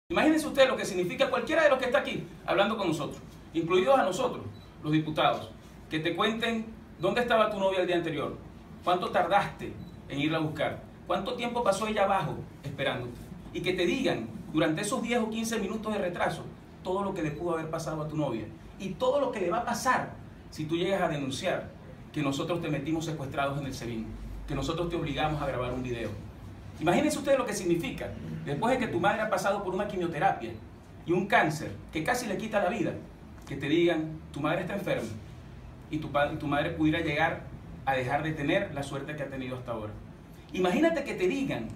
Imagínense ustedes lo que significa cualquiera de los que está aquí hablando con nosotros, incluidos a nosotros, los diputados, que te cuenten dónde estaba tu novia el día anterior, cuánto tardaste en irla a buscar, cuánto tiempo pasó ella abajo esperándote, y que te digan durante esos 10 o 15 minutos de retraso todo lo que le pudo haber pasado a tu novia y todo lo que le va a pasar si tú llegas a denunciar que nosotros te metimos secuestrados en el SEBIN, que nosotros te obligamos a grabar un video. Imagínense ustedes lo que significa, después de que tu madre ha pasado por una quimioterapia y un cáncer que casi le quita la vida, que te digan, tu madre está enferma y tu madre pudiera llegar a dejar de tener la suerte que ha tenido hasta ahora. Imagínate que te digan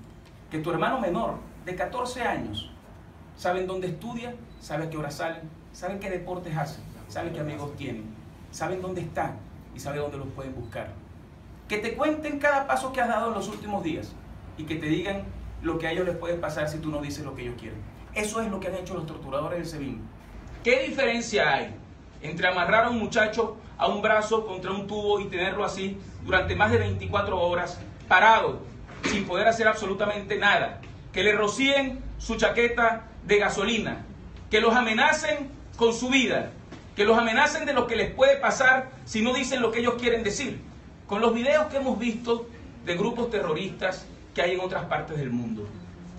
que tu hermano menor de 14 años, saben dónde estudia, sabe a qué hora salen, saben qué deportes hacen, saben qué amigos tienen, saben dónde están y saben dónde los pueden buscar. Que te cuenten cada paso que has dado en los últimos días y que te digan lo que a ellos les puede pasar si tú no dices lo que ellos quieren. Eso es lo que han hecho los torturadores del SEBIN. ¿Qué diferencia hay entre amarrar a un muchacho a un brazo contra un tubo y tenerlo así durante más de 24 horas, parado, sin poder hacer absolutamente nada? Que le rocíen su chaqueta de gasolina, que los amenacen con su vida, que los amenacen de lo que les puede pasar si no dicen lo que ellos quieren decir. Con los videos que hemos visto de grupos terroristas que hay en otras partes del mundo,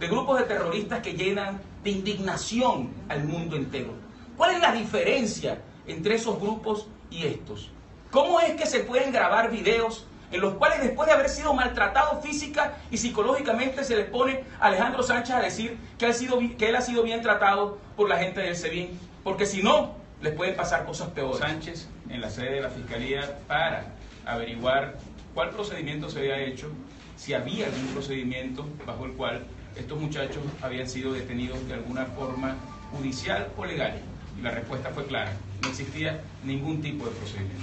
de grupos de terroristas que llenan de indignación al mundo entero. ¿Cuál es la diferencia entre esos grupos y estos? ¿Cómo es que se pueden grabar videos en los cuales después de haber sido maltratado física y psicológicamente se le pone a Alejandro Sánchez a decir que él ha sido bien tratado por la gente del SEBIN? Porque si no, les pueden pasar cosas peores. Sánchez en la sede de la Fiscalía para averiguar cuál procedimiento se había hecho, si había algún procedimiento bajo el cual estos muchachos habían sido detenidos de alguna forma judicial o legal. Y la respuesta fue clara, no existía ningún tipo de procedimiento.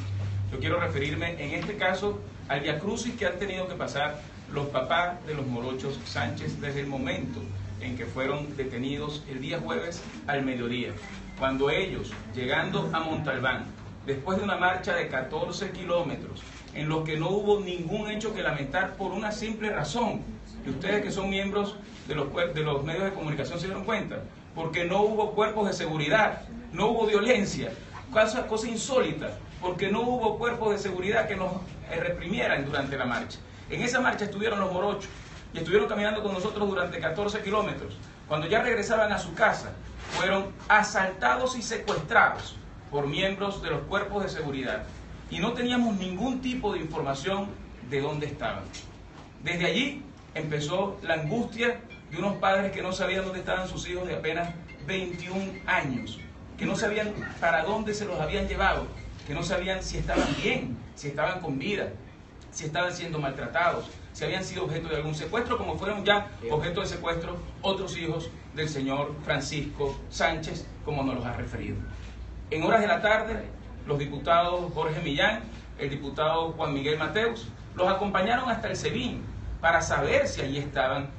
Yo quiero referirme en este caso al viacrucis que han tenido que pasar los papás de los morochos Sánchez desde el momento en que fueron detenidos el día jueves al mediodía, cuando ellos, llegando a Montalbán, después de una marcha de 14 kilómetros, en los que no hubo ningún hecho que lamentar por una simple razón, y ustedes que son miembros de los medios de comunicación se dieron cuenta, porque no hubo cuerpos de seguridad, no hubo violencia, cosa insólita, porque no hubo cuerpos de seguridad que nos reprimieran durante la marcha. En esa marcha estuvieron los morochos y estuvieron caminando con nosotros durante 14 kilómetros. Cuando ya regresaban a su casa, fueron asaltados y secuestrados por miembros de los cuerpos de seguridad y no teníamos ningún tipo de información de dónde estaban. Desde allí empezó la angustia de unos padres que no sabían dónde estaban sus hijos de apenas 21 años, que no sabían para dónde se los habían llevado, que no sabían si estaban bien, si estaban con vida, si estaban siendo maltratados, si habían sido objeto de algún secuestro, como fueron ya objeto de secuestro otros hijos del señor Francisco Sánchez, como nos los ha referido. En horas de la tarde, los diputados Jorge Millán, el diputado Juan Miguel Mateus, los acompañaron hasta el SEBIN para saber si allí estaban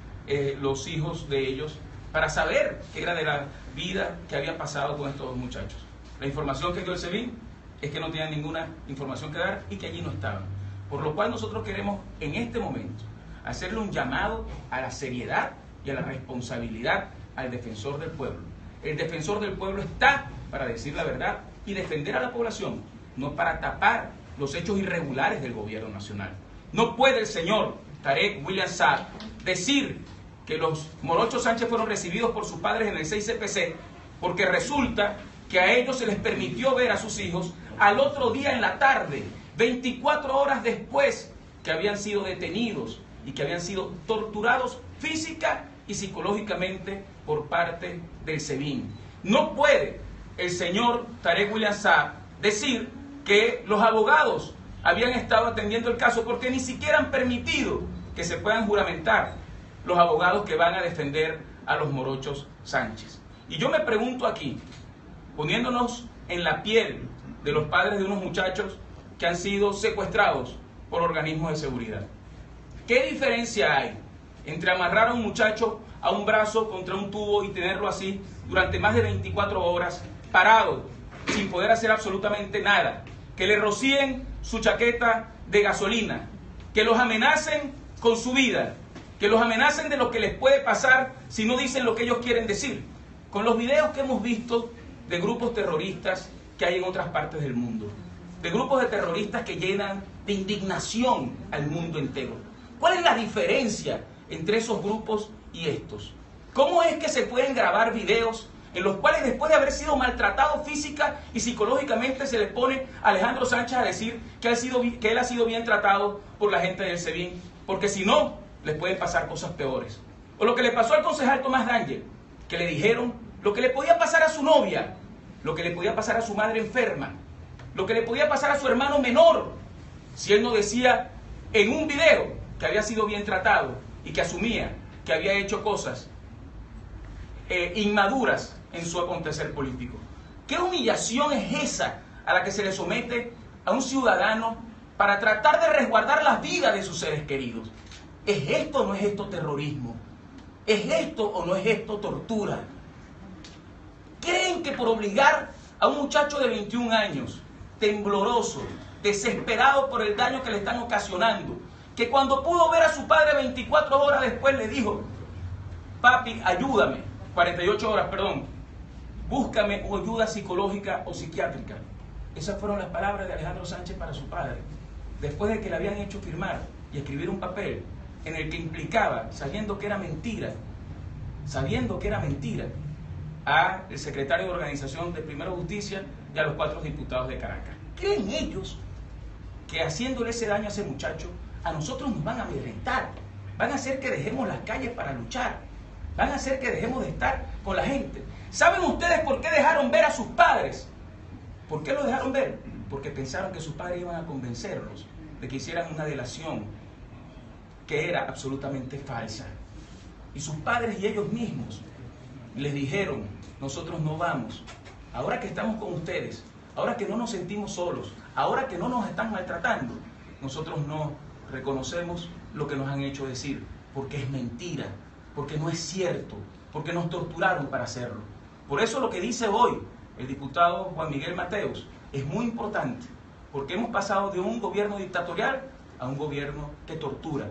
los hijos de ellos, para saber qué era de la vida que había pasado con estos dos muchachos. La información que dio el SEBIN es que no tenían ninguna información que dar y que allí no estaban. Por lo cual nosotros queremos en este momento hacerle un llamado a la seriedad y a la responsabilidad al defensor del pueblo. El defensor del pueblo está para decir la verdad y defender a la población, no para tapar los hechos irregulares del gobierno nacional. No puede el señor Tarek William Saab decir que los morochos Sánchez fueron recibidos por sus padres en el 6CPC porque resulta que a ellos se les permitió ver a sus hijos al otro día en la tarde, 24 horas después que habían sido detenidos y que habían sido torturados física y psicológicamente por parte del SEBIN. No puede el señor Tarek William Saab decir que los abogados habían estado atendiendo el caso porque ni siquiera han permitido que se puedan juramentar los abogados que van a defender a los morochos Sánchez. Y yo me pregunto aquí, poniéndonos en la piel de los padres de unos muchachos que han sido secuestrados por organismos de seguridad, ¿qué diferencia hay entre amarrar a un muchacho a un brazo contra un tubo y tenerlo así durante más de 24 horas, parado, sin poder hacer absolutamente nada, que le rocíen su chaqueta de gasolina, que los amenacen con su vida, que los amenacen de lo que les puede pasar si no dicen lo que ellos quieren decir? con los videos que hemos visto de grupos terroristas que hay en otras partes del mundo, de grupos de terroristas que llenan de indignación al mundo entero. ¿Cuál es la diferencia entre esos grupos y estos? ¿Cómo es que se pueden grabar videos en los cuales después de haber sido maltratado física y psicológicamente se le pone a Alejandro Sánchez a decir que él ha sido bien tratado por la gente del SEBIN? Porque si no, les pueden pasar cosas peores. O lo que le pasó al concejal Tomás D'Angel, que le dijeron lo que le podía pasar a su novia, lo que le podía pasar a su madre enferma, lo que le podía pasar a su hermano menor, si él no decía en un video que había sido bien tratado y que asumía que había hecho cosas inmaduras en su acontecer político. ¿Qué humillación es esa a la que se le somete a un ciudadano para tratar de resguardar las vidas de sus seres queridos? ¿Es esto o no es esto terrorismo? ¿Es esto o no es esto tortura? ¿Creen que por obligar a un muchacho de 21 años, tembloroso, desesperado por el daño que le están ocasionando, que cuando pudo ver a su padre 24 horas después le dijo, papi, ayúdame, 48 horas, perdón, búscame ayuda psicológica o psiquiátrica? Esas fueron las palabras de Alejandro Sánchez para su padre, después de que le habían hecho firmar y escribir un papel en el que implicaba, sabiendo que era mentira, a el secretario de Organización de Primera Justicia y a los 4 diputados de Caracas. ¿Creen ellos que haciéndole ese daño a ese muchacho, a nosotros nos van a amedrentar? Van a hacer que dejemos las calles para luchar, van a hacer que dejemos de estar con la gente. ¿Saben ustedes por qué dejaron ver a sus padres? ¿Por qué los dejaron ver? Porque pensaron que sus padres iban a convencerlos de que hicieran una delación que era absolutamente falsa. Y sus padres y ellos mismos les dijeron, nosotros no vamos. Ahora que estamos con ustedes, ahora que no nos sentimos solos, ahora que no nos están maltratando, nosotros no reconocemos lo que nos han hecho decir, porque es mentira, porque no es cierto, porque nos torturaron para hacerlo. Por eso lo que dice hoy el diputado Juan Miguel Mateos es muy importante, porque hemos pasado de un gobierno dictatorial a un gobierno que tortura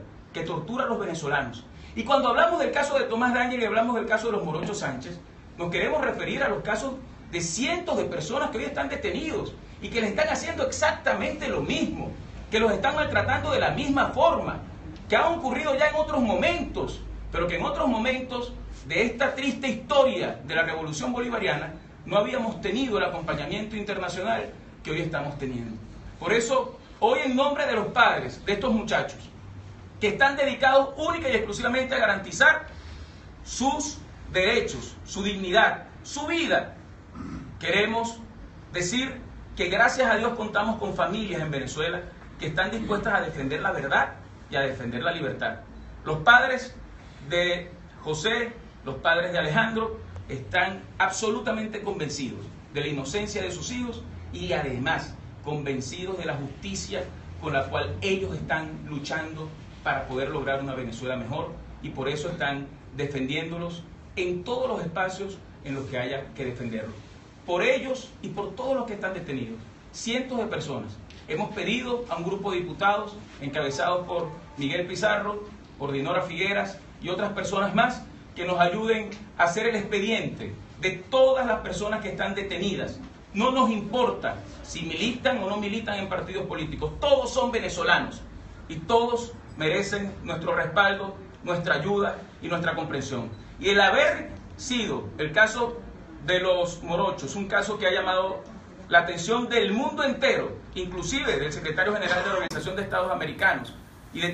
a los venezolanos. Y cuando hablamos del caso de Tomás D'Angel y hablamos del caso de los Morochos Sánchez, nos queremos referir a los casos de cientos de personas que hoy están detenidos y que les están haciendo exactamente lo mismo, que los están maltratando de la misma forma, que ha ocurrido ya en otros momentos, pero que en otros momentos de esta triste historia de la Revolución Bolivariana no habíamos tenido el acompañamiento internacional que hoy estamos teniendo. Por eso, hoy en nombre de los padres de estos muchachos, que están dedicados única y exclusivamente a garantizar sus derechos, su dignidad, su vida, queremos decir que gracias a Dios contamos con familias en Venezuela que están dispuestas a defender la verdad y a defender la libertad. Los padres de José, los padres de Alejandro, están absolutamente convencidos de la inocencia de sus hijos y además convencidos de la justicia con la cual ellos están luchando para poder lograr una Venezuela mejor, y por eso están defendiéndolos en todos los espacios en los que haya que defenderlos. Por ellos y por todos los que están detenidos, cientos de personas. Hemos pedido a un grupo de diputados encabezados por Miguel Pizarro, por Dinora Figueras y otras personas más que nos ayuden a hacer el expediente de todas las personas que están detenidas. No nos importa si militan o no militan en partidos políticos, todos son venezolanos y todos merecen nuestro respaldo, nuestra ayuda y nuestra comprensión. Y el haber sido el caso de los Morochos, un caso que ha llamado la atención del mundo entero, inclusive del secretario general de la Organización de Estados Americanos y de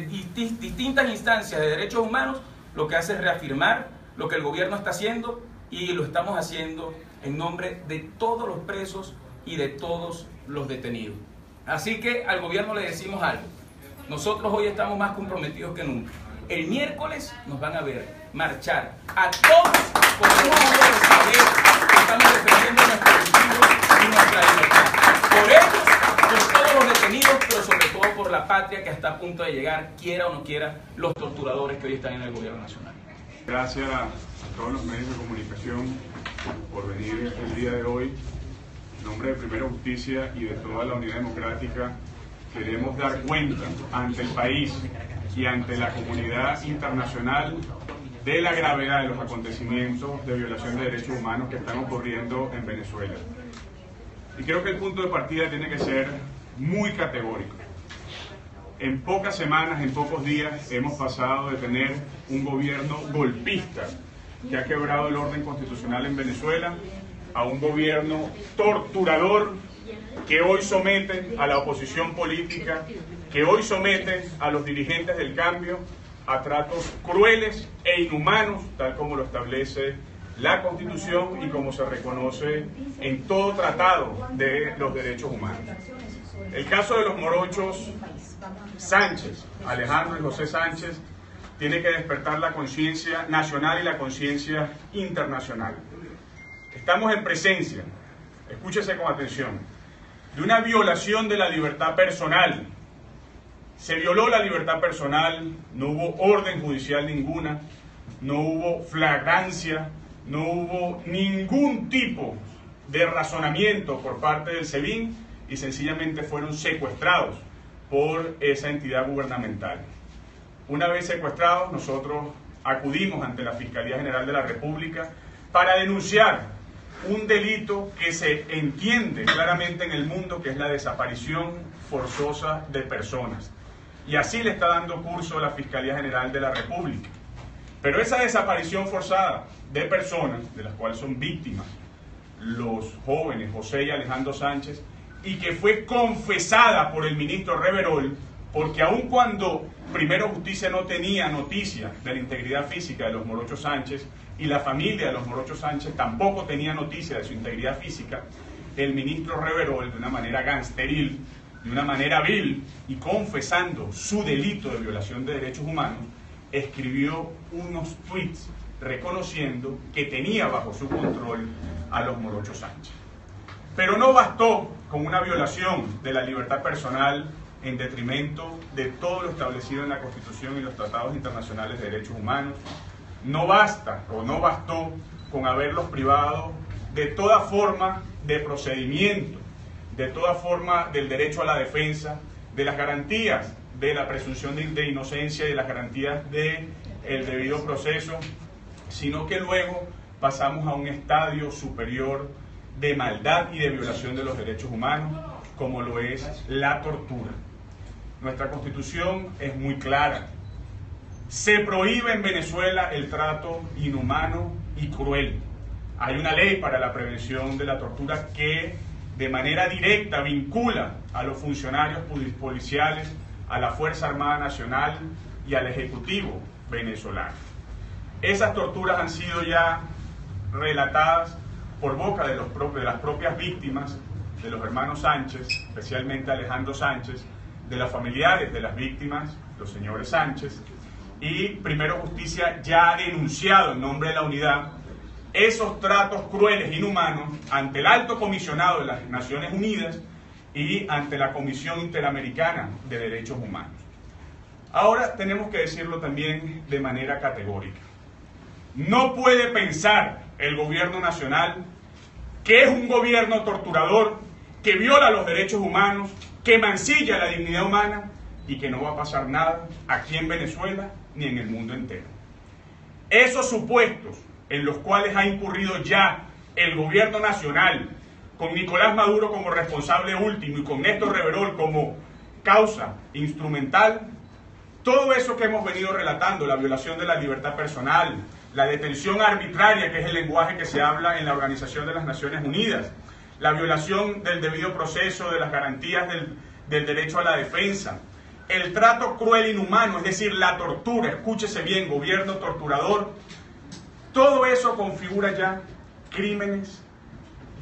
distintas instancias de derechos humanos, lo que hace es reafirmar lo que el gobierno está haciendo, y lo estamos haciendo en nombre de todos los presos y de todos los detenidos. Así que al gobierno le decimos algo. Nosotros hoy estamos más comprometidos que nunca. El miércoles nos van a ver marchar a todos por un modo de saber que estamos defendiendo nuestros derechos y nuestra libertad. Por ellos, por todos los detenidos, pero sobre todo por la patria que está a punto de llegar, quiera o no quiera, los torturadores que hoy están en el gobierno nacional. Gracias a todos los medios de comunicación por venir el día de hoy. En nombre de Primera Justicia y de toda la Unidad Democrática, queremos dar cuenta ante el país y ante la comunidad internacional de la gravedad de los acontecimientos de violación de derechos humanos que están ocurriendo en Venezuela. Y creo que el punto de partida tiene que ser muy categórico. En pocas semanas, en pocos días, hemos pasado de tener un gobierno golpista que ha quebrado el orden constitucional en Venezuela a un gobierno torturador que hoy somete a la oposición política, que hoy somete a los dirigentes del cambio a tratos crueles e inhumanos, tal como lo establece la Constitución y como se reconoce en todo tratado de los derechos humanos. El caso de los morochos Sánchez, Alejandro y José Sánchez, tiene que despertar la conciencia nacional y la conciencia internacional. Estamos en presencia, escúchese con atención, de una violación de la libertad personal. Se violó la libertad personal, no hubo orden judicial ninguna, no hubo flagrancia, no hubo ningún tipo de razonamiento por parte del SEBIN y sencillamente fueron secuestrados por esa entidad gubernamental. Una vez secuestrados, nosotros acudimos ante la Fiscalía General de la República para denunciar un delito que se entiende claramente en el mundo, que es la desaparición forzosa de personas. Y así le está dando curso a la Fiscalía General de la República. Pero esa desaparición forzada de personas, de las cuales son víctimas los jóvenes José y Alejandro Sánchez, y que fue confesada por el ministro Reverol, porque aun cuando Primero Justicia no tenía noticia de la integridad física de los morochos Sánchez, y la familia de los morochos Sánchez tampoco tenía noticia de su integridad física, el ministro Reverol, de una manera gangsteril, de una manera vil, y confesando su delito de violación de derechos humanos, escribió unos tweets reconociendo que tenía bajo su control a los morochos Sánchez. Pero no bastó con una violación de la libertad personal en detrimento de todo lo establecido en la Constitución y los tratados internacionales de derechos humanos. No basta o no bastó con haberlos privado de toda forma de procedimiento, de toda forma del derecho a la defensa, de las garantías de la presunción de inocencia y de las garantías del debido proceso, sino que luego pasamos a un estadio superior de maldad y de violación de los derechos humanos, como lo es la tortura. Nuestra Constitución es muy clara. Se prohíbe en Venezuela el trato inhumano y cruel. Hay una ley para la prevención de la tortura que de manera directa vincula a los funcionarios policiales, a la Fuerza Armada Nacional y al Ejecutivo venezolano. Esas torturas han sido ya relatadas por boca de las propias víctimas, de los hermanos Sánchez, especialmente Alejandro Sánchez, de los familiares de las víctimas, los señores Sánchez, y Primero Justicia ya ha denunciado en nombre de la unidad esos tratos crueles e inhumanos ante el Alto Comisionado de las Naciones Unidas y ante la Comisión Interamericana de Derechos Humanos. Ahora tenemos que decirlo también de manera categórica. No puede pensar el gobierno nacional que es un gobierno torturador, que viola los derechos humanos, que mancilla la dignidad humana y que no va a pasar nada aquí en Venezuela ni en el mundo entero. Esos supuestos en los cuales ha incurrido ya el gobierno nacional, con Nicolás Maduro como responsable último y con Néstor Reverol como causa instrumental, todo eso que hemos venido relatando, la violación de la libertad personal, la detención arbitraria, que es el lenguaje que se habla en la Organización de las Naciones Unidas, la violación del debido proceso, de las garantías del derecho a la defensa, el trato cruel e inhumano, es decir, la tortura, escúchese bien, gobierno torturador, todo eso configura ya crímenes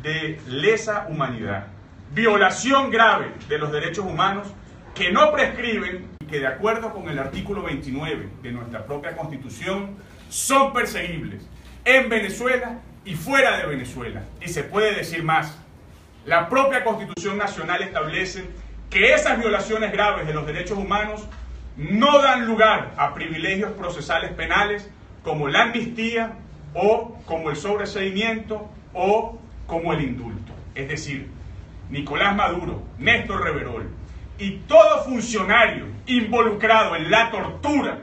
de lesa humanidad, violación grave de los derechos humanos que no prescriben y que de acuerdo con el artículo 29 de nuestra propia Constitución son perseguibles en Venezuela y fuera de Venezuela. Y se puede decir más. La propia Constitución Nacional establece que esas violaciones graves de los derechos humanos no dan lugar a privilegios procesales penales como la amnistía o como el sobreseimiento o como el indulto. Es decir, Nicolás Maduro, Néstor Reverol y todo funcionario involucrado en la tortura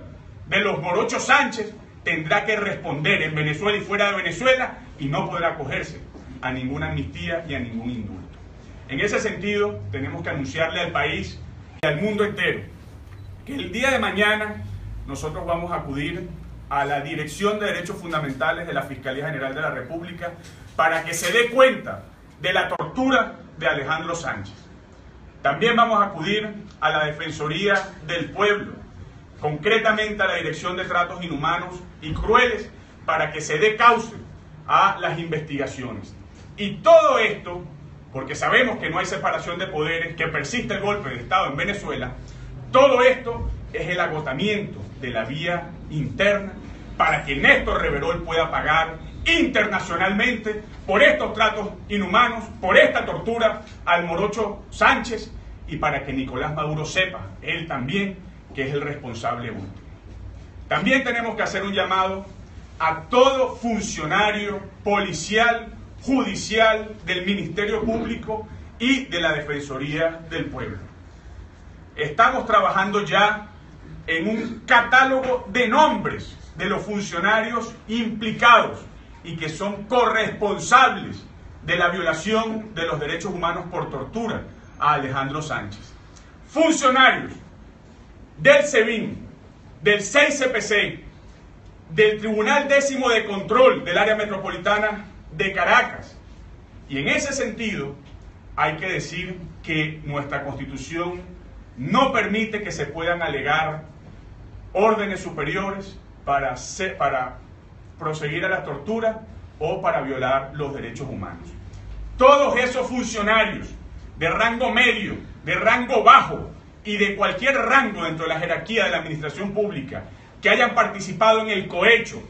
de los morochos Sánchez tendrá que responder en Venezuela y fuera de Venezuela y no podrá acogerse a ninguna amnistía y a ningún indulto. En ese sentido, tenemos que anunciarle al país y al mundo entero que el día de mañana nosotros vamos a acudir a la Dirección de Derechos Fundamentales de la Fiscalía General de la República para que se dé cuenta de la tortura de Alejandro Sánchez. También vamos a acudir a la Defensoría del Pueblo, concretamente a la Dirección de Tratos Inhumanos y Crueles, para que se dé cauce a las investigaciones. Y todo esto, porque sabemos que no hay separación de poderes, que persiste el golpe de Estado en Venezuela, todo esto es el agotamiento de la vía interna para que Néstor Reverol pueda pagar internacionalmente por estos tratos inhumanos, por esta tortura al morocho Sánchez, y para que Nicolás Maduro sepa, él también, que es el responsable último. También tenemos que hacer un llamado a todo funcionario policial, judicial, del Ministerio Público y de la Defensoría del Pueblo. Estamos trabajando ya en un catálogo de nombres de los funcionarios implicados y que son corresponsables de la violación de los derechos humanos por tortura a Alejandro Sánchez. Funcionarios del SEBIN, del 6CPC, del Tribunal Décimo de Control del Área Metropolitana de Caracas. Y en ese sentido hay que decir que nuestra Constitución no permite que se puedan alegar órdenes superiores para proseguir a la tortura o para violar los derechos humanos. Todos esos funcionarios de rango medio, de rango bajo y de cualquier rango dentro de la jerarquía de la administración pública que hayan participado en el cohecho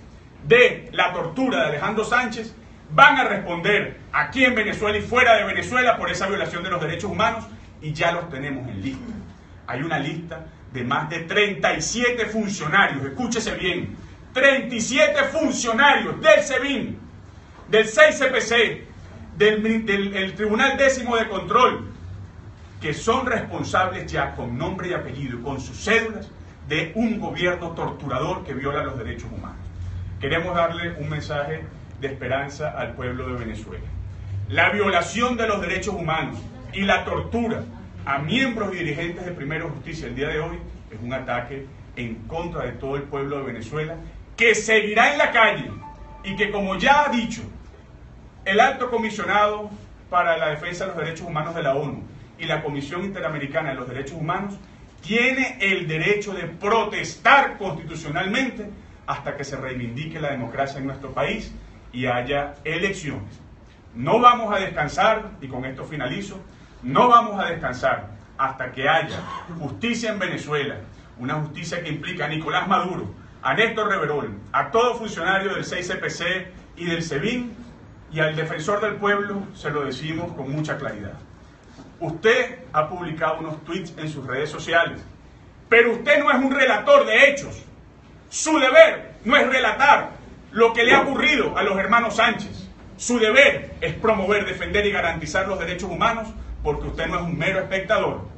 de la tortura de Alejandro Sánchez van a responder aquí en Venezuela y fuera de Venezuela por esa violación de los derechos humanos, y ya los tenemos en lista. Hay una lista de más de 37 funcionarios, escúchese bien, 37 funcionarios del SEBIN, del 6CPC, del Tribunal Décimo de Control, que son responsables ya con nombre y apellido, con sus cédulas, de un gobierno torturador que viola los derechos humanos. Queremos darle un mensaje de esperanza al pueblo de Venezuela. La violación de los derechos humanos y la tortura a miembros y dirigentes de Primero Justicia el día de hoy es un ataque en contra de todo el pueblo de Venezuela, que seguirá en la calle y que, como ya ha dicho el Alto Comisionado para la Defensa de los Derechos Humanos de la ONU y la Comisión Interamericana de los Derechos Humanos, tiene el derecho de protestar constitucionalmente hasta que se reivindique la democracia en nuestro país y haya elecciones. No vamos a descansar, y con esto finalizo, no vamos a descansar hasta que haya justicia en Venezuela, una justicia que implica a Nicolás Maduro, a Néstor Reverol, a todo funcionario del 6CPC y del SEBIN, y al defensor del pueblo se lo decimos con mucha claridad. Usted ha publicado unos tweets en sus redes sociales, pero usted no es un relator de hechos. Su deber no es relatar lo que le ha ocurrido a los hermanos Sánchez. Su deber es promover, defender y garantizar los derechos humanos, porque usted no es un mero espectador.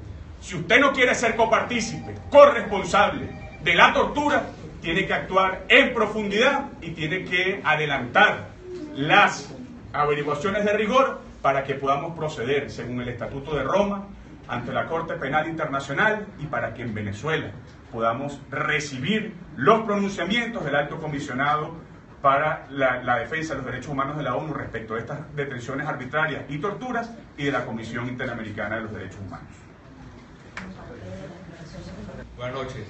Si usted no quiere ser copartícipe, corresponsable de la tortura, tiene que actuar en profundidad y tiene que adelantar las averiguaciones de rigor para que podamos proceder según el Estatuto de Roma ante la Corte Penal Internacional y para que en Venezuela podamos recibir los pronunciamientos del Alto Comisionado para la defensa de los derechos humanos de la ONU respecto a estas detenciones arbitrarias y torturas, y de la Comisión Interamericana de los Derechos Humanos. Buenas noches.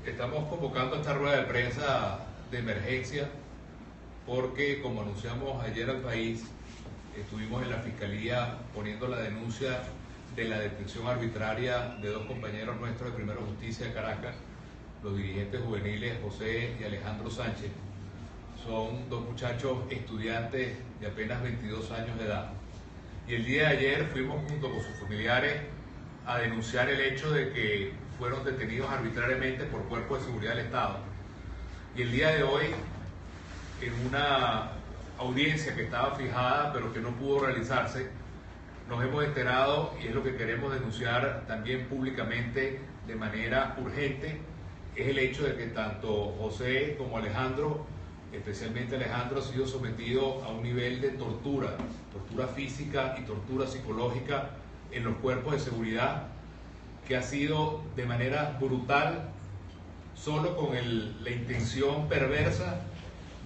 Estamos convocando esta rueda de prensa de emergencia porque, como anunciamos ayer al país, estuvimos en la Fiscalía poniendo la denuncia de la detención arbitraria de dos compañeros nuestros de Primero Justicia de Caracas, los dirigentes juveniles José y Alejandro Sánchez. Son dos muchachos estudiantes de apenas 22 años de edad. Y el día de ayer fuimos junto con sus familiares a denunciar el hecho de que fueron detenidos arbitrariamente por Cuerpo de Seguridad del Estado. Y el día de hoy, en una audiencia que estaba fijada pero que no pudo realizarse, nos hemos enterado, y es lo que queremos denunciar también públicamente de manera urgente, es el hecho de que tanto José como Alejandro, especialmente Alejandro, ha sido sometido a un nivel de tortura física y tortura psicológica en los cuerpos de seguridad, que ha sido de manera brutal, solo con la intención perversa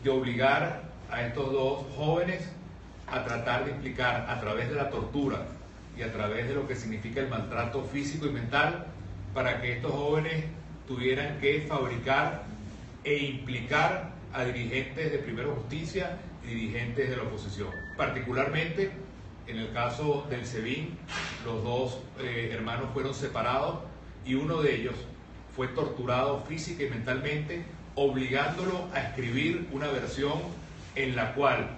de obligar a estos dos jóvenes a tratar de implicar a través de la tortura y a través de lo que significa el maltrato físico y mental, para que estos jóvenes tuvieran que fabricar e implicar a dirigentes de Primero Justicia y dirigentes de la oposición. Particularmente, en el caso del SEBIN, los dos hermanos fueron separados y uno de ellos fue torturado física y mentalmente, obligándolo a escribir una versión en la cual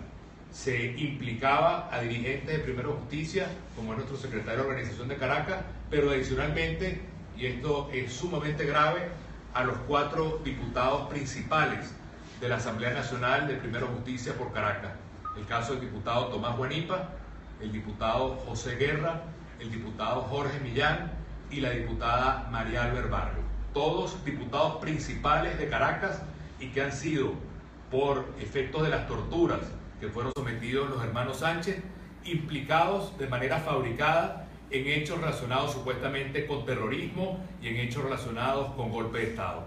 se implicaba a dirigentes de Primero Justicia, como es nuestro secretario de Organización de Caracas, pero adicionalmente, y esto es sumamente grave, a los 4 diputados principales de la Asamblea Nacional de Primero Justicia por Caracas. El caso del diputado Tomás Guanipa, el diputado José Guerra, el diputado Jorge Millán y la diputada María Albert Barrio. Todos diputados principales de Caracas y que han sido, por efectos de las torturas que fueron sometidos los hermanos Sánchez, implicados de manera fabricada en hechos relacionados supuestamente con terrorismo y en hechos relacionados con golpe de Estado.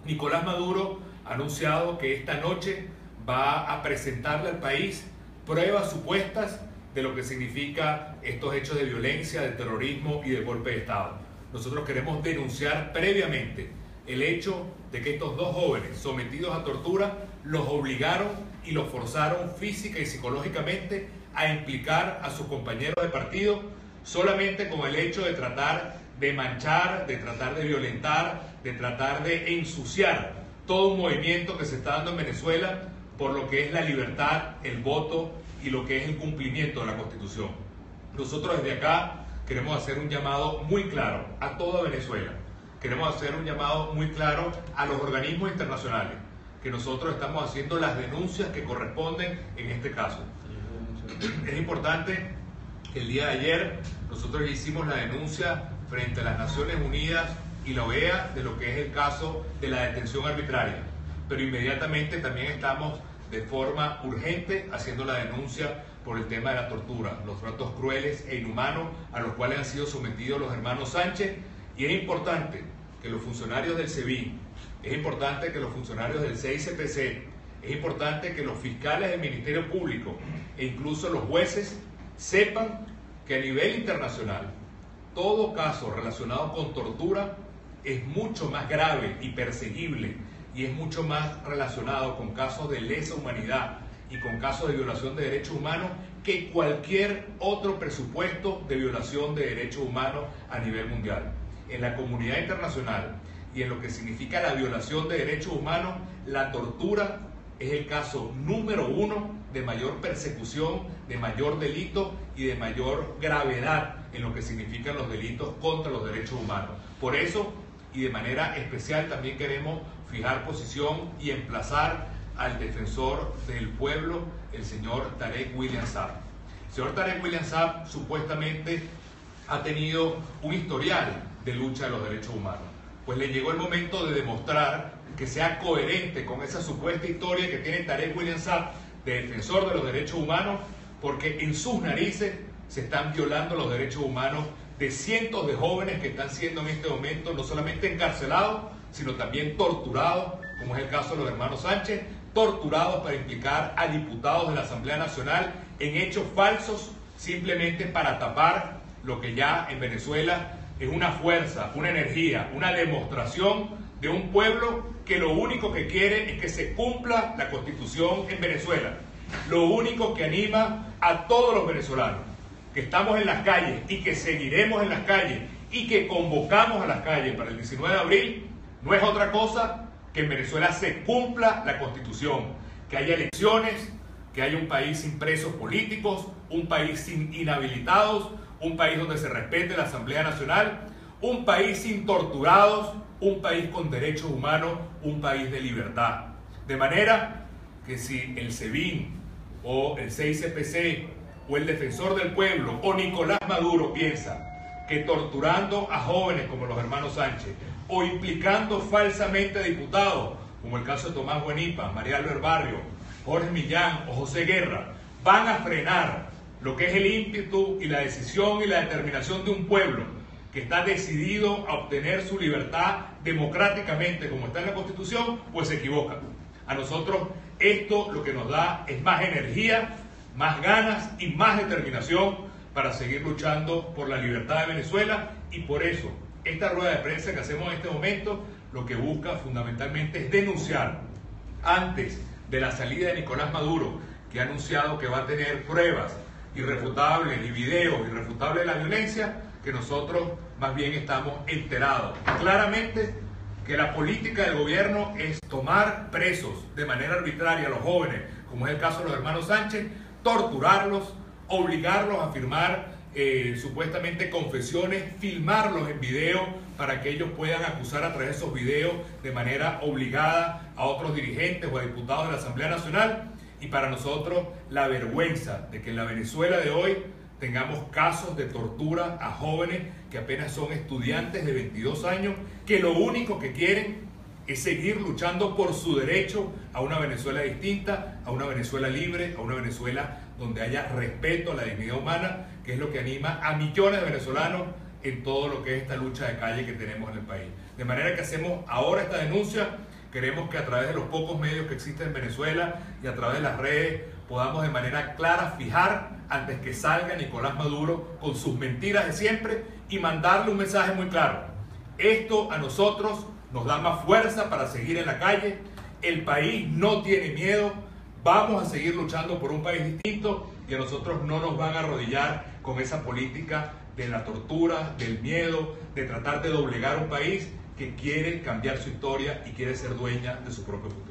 Nicolás Maduro ha anunciado que esta noche va a presentarle al país pruebas supuestas de lo que significa estos hechos de violencia, de terrorismo y de golpe de Estado. Nosotros queremos denunciar previamente el hecho de que estos dos jóvenes sometidos a tortura los obligaron y los forzaron física y psicológicamente a implicar a sus compañeros de partido solamente con el hecho de tratar de manchar, de tratar de violentar, de tratar de ensuciar todo un movimiento que se está dando en Venezuela por lo que es la libertad, el voto y lo que es el cumplimiento de la Constitución. Nosotros desde acá queremos hacer un llamado muy claro a toda Venezuela. Queremos hacer un llamado muy claro a los organismos internacionales, que nosotros estamos haciendo las denuncias que corresponden en este caso. Es importante que el día de ayer nosotros hicimos la denuncia frente a las Naciones Unidas y la OEA de lo que es el caso de la detención arbitraria, pero inmediatamente también estamos de forma urgente haciendo la denuncia por el tema de la tortura, los tratos crueles e inhumanos a los cuales han sido sometidos los hermanos Sánchez. Y es importante que los funcionarios del SEBIN, es importante que los funcionarios del CICPC, es importante que los fiscales del Ministerio Público e incluso los jueces sepan que a nivel internacional todo caso relacionado con tortura es mucho más grave y perseguible y es mucho más relacionado con casos de lesa humanidad y con casos de violación de derechos humanos que cualquier otro presupuesto de violación de derechos humanos a nivel mundial. En la comunidad internacional y en lo que significa la violación de derechos humanos, la tortura es el caso número 1 de mayor persecución, de mayor delito y de mayor gravedad en lo que significan los delitos contra los derechos humanos. Por eso, y de manera especial, también queremos fijar posición y emplazar al defensor del pueblo, el señor Tarek William Saab. El señor Tarek William Saab supuestamente ha tenido un historial de lucha de los derechos humanos. Pues le llegó el momento de demostrar que sea coherente con esa supuesta historia que tiene Tarek William Saab de defensor de los derechos humanos, porque en sus narices se están violando los derechos humanos de cientos de jóvenes que están siendo en este momento no solamente encarcelados, sino también torturados, como es el caso de los hermanos Sánchez, torturados para implicar a diputados de la Asamblea Nacional en hechos falsos, simplemente para tapar lo que ya en Venezuela es una fuerza, una energía, una demostración de un pueblo que lo único que quiere es que se cumpla la Constitución en Venezuela. Lo único que anima a todos los venezolanos que estamos en las calles y que seguiremos en las calles y que convocamos a las calles para el 19 de abril no es otra cosa que en Venezuela se cumpla la Constitución, que haya elecciones, que haya un país sin presos políticos, un país sin inhabilitados, un país donde se respete la Asamblea Nacional, un país sin torturados, un país con derechos humanos, un país de libertad. De manera que si el SEBIN o el CICPC o el Defensor del Pueblo o Nicolás Maduro piensa que torturando a jóvenes como los hermanos Sánchez o implicando falsamente a diputados, como el caso de Tomás Buenipa, María Albert Barrio, Jorge Millán o José Guerra, van a frenar lo que es el ímpetu y la decisión y la determinación de un pueblo que está decidido a obtener su libertad democráticamente, como está en la Constitución, pues se equivocan. A nosotros esto lo que nos da es más energía, más ganas y más determinación para seguir luchando por la libertad de Venezuela, y por eso esta rueda de prensa que hacemos en este momento lo que busca fundamentalmente es denunciar, antes de la salida de Nicolás Maduro, que ha anunciado que va a tener pruebas irrefutables y videos irrefutables de la violencia, que nosotros más bien estamos enterados claramente que la política del gobierno es tomar presos de manera arbitraria a los jóvenes, como es el caso de los hermanos Sánchez, torturarlos, obligarlos a firmar supuestamente confesiones, filmarlos en video para que ellos puedan acusar a través de esos videos de manera obligada a otros dirigentes o a diputados de la Asamblea Nacional. Y para nosotros la vergüenza de que en la Venezuela de hoy tengamos casos de tortura a jóvenes que apenas son estudiantes de 22 años, que lo único que quieren es seguir luchando por su derecho a una Venezuela distinta, a una Venezuela libre, a una Venezuela donde haya respeto a la dignidad humana, que es lo que anima a millones de venezolanos en todo lo que es esta lucha de calle que tenemos en el país. De manera que hacemos ahora esta denuncia. Queremos que a través de los pocos medios que existen en Venezuela y a través de las redes podamos de manera clara fijar antes que salga Nicolás Maduro con sus mentiras de siempre y mandarle un mensaje muy claro. Esto a nosotros nos da más fuerza para seguir en la calle. El país no tiene miedo. Vamos a seguir luchando por un país distinto y a nosotros no nos van a arrodillar con esa política de la tortura, del miedo, de tratar de doblegar un país que quiere cambiar su historia y quiere ser dueña de su propio futuro.